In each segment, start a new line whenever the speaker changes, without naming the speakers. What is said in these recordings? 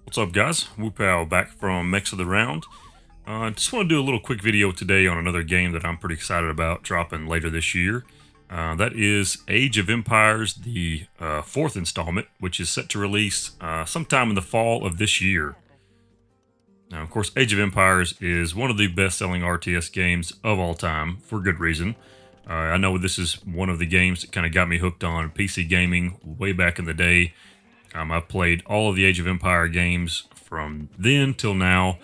What's up, guys? Whoopal back from Mechs of the Round. Just want to do a little quick video today on another game that I'm pretty excited about dropping later this year. That is Age of Empires, the fourth installment, which is set to release sometime in the fall of this year. Now, of course, Age of Empires is one of the best-selling RTS games of all time, for good reason. I know this is one of the games that kind of got me hooked on PC gaming way back in the day. I've played all of the Age of Empire games from then till now.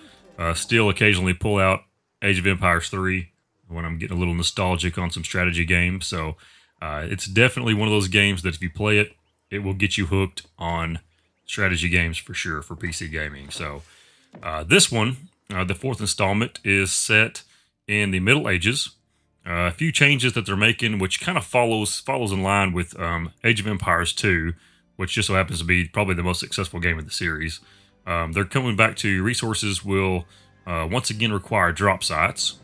Still occasionally pull out Age of Empires 3 when I'm getting a little nostalgic on some strategy games. So it's definitely one of those games that if you play it, it will get you hooked on strategy games for sure for PC gaming. So this one, the fourth installment, is set in the Middle Ages. A few changes that they're making, which kind of follows in line with Age of Empires 2, which just so happens to be probably the most successful game in the series. They're coming back to resources will once again require drop sites.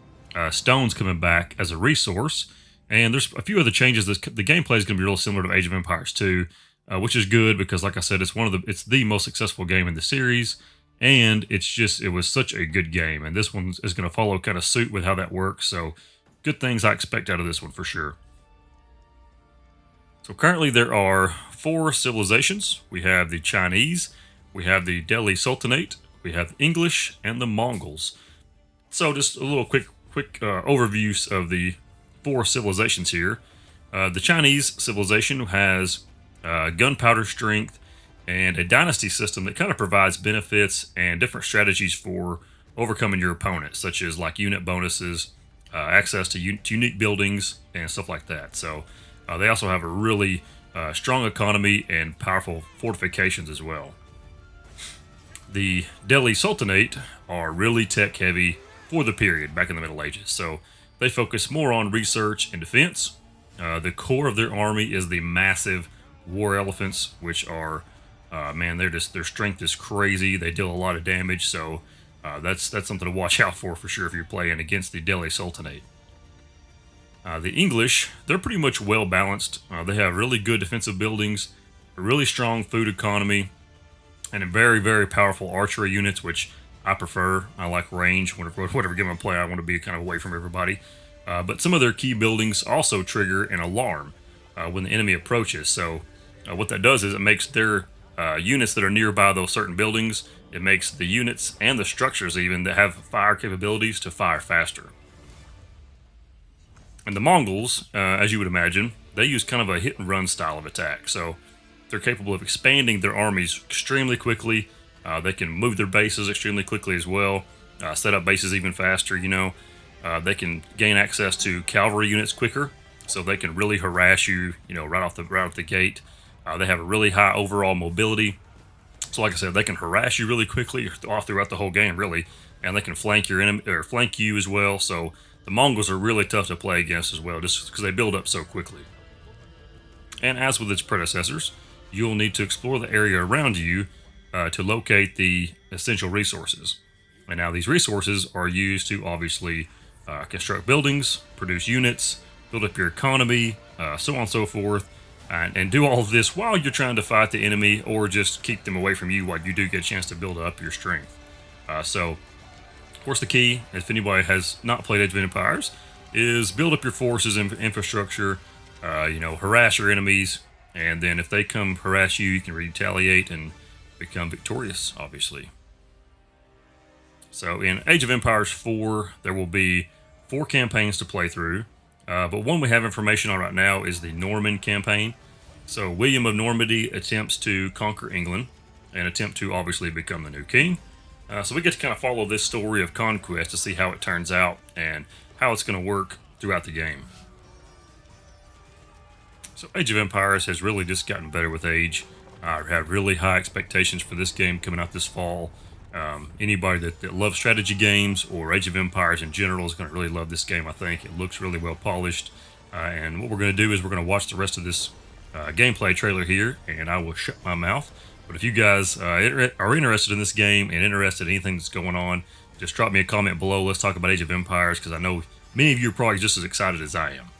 Stone's coming back as a resource, and there's a few other changes. The gameplay is going to be real similar to Age of Empires 2, which is good because, like I said, it's the most successful game in the series, and it was such a good game. And this one is going to follow kind of suit with how that works. So, good things I expect out of this one for sure. So currently there are 4 civilizations. We have the Chinese, we have the Delhi Sultanate, we have the English, and the Mongols. So just a little quick overviews of the 4 civilizations here. The Chinese civilization has gunpowder strength and a dynasty system that kind of provides benefits and different strategies for overcoming your opponent, such as like unit bonuses, access to unique buildings, and stuff like that. So they also have a really strong economy and powerful fortifications as well. The Delhi Sultanate are really tech heavy for the period back in the Middle Ages. So they focus more on research and defense. The core of their army is the massive war elephants, which are, their strength is crazy. They deal a lot of damage. So that's something to watch out for sure if you're playing against the Delhi Sultanate. The English, they're pretty much well balanced. They have really good defensive buildings, a really strong food economy, and a very, very powerful archery units, which I prefer. I like range. Whatever game I play, I want to be kind of away from everybody. But some of their key buildings also trigger an alarm when the enemy approaches. So what that does is it makes their units that are nearby those certain buildings, it makes the units and the structures even that have fire capabilities to fire faster. And the Mongols, as you would imagine, they use kind of a hit-and-run style of attack. So they're capable of expanding their armies extremely quickly. They can move their bases extremely quickly as well, set up bases even faster, They can gain access to cavalry units quicker, so they can really harass you, right off the gate. They have a really high overall mobility. So like I said, they can harass you really quickly all throughout the whole game, really. And they can flank your enemy, or flank you as well. So the Mongols are really tough to play against as well, just because they build up so quickly. And as with its predecessors, you'll need to explore the area around you to locate the essential resources. And now these resources are used to obviously construct buildings, produce units, build up your economy, so on and so forth, and do all of this while you're trying to fight the enemy or just keep them away from you while you do get a chance to build up your strength. Of course, the key, if anybody has not played Age of Empires, is build up your forces and infrastructure, harass your enemies, and then if they come harass you, you can retaliate and become victorious, obviously. So in Age of Empires 4, there will be 4 campaigns to play through, but one we have information on right now is the Norman campaign. So William of Normandy attempts to conquer England and attempt to obviously become the new king. So we get to kind of follow this story of conquest to see how it turns out and how it's going to work throughout the game. So Age of Empires has really just gotten better with age. I have really high expectations for this game coming out this fall. Anybody that loves strategy games or Age of Empires in general is going to really love this game, I think. It looks really well polished. And what we're going to do is we're going to watch the rest of this gameplay trailer here, and I will shut my mouth. But if you guys are interested in this game and interested in anything that's going on, just drop me a comment below. Let's talk about Age of Empires, because I know many of you are probably just as excited as I am.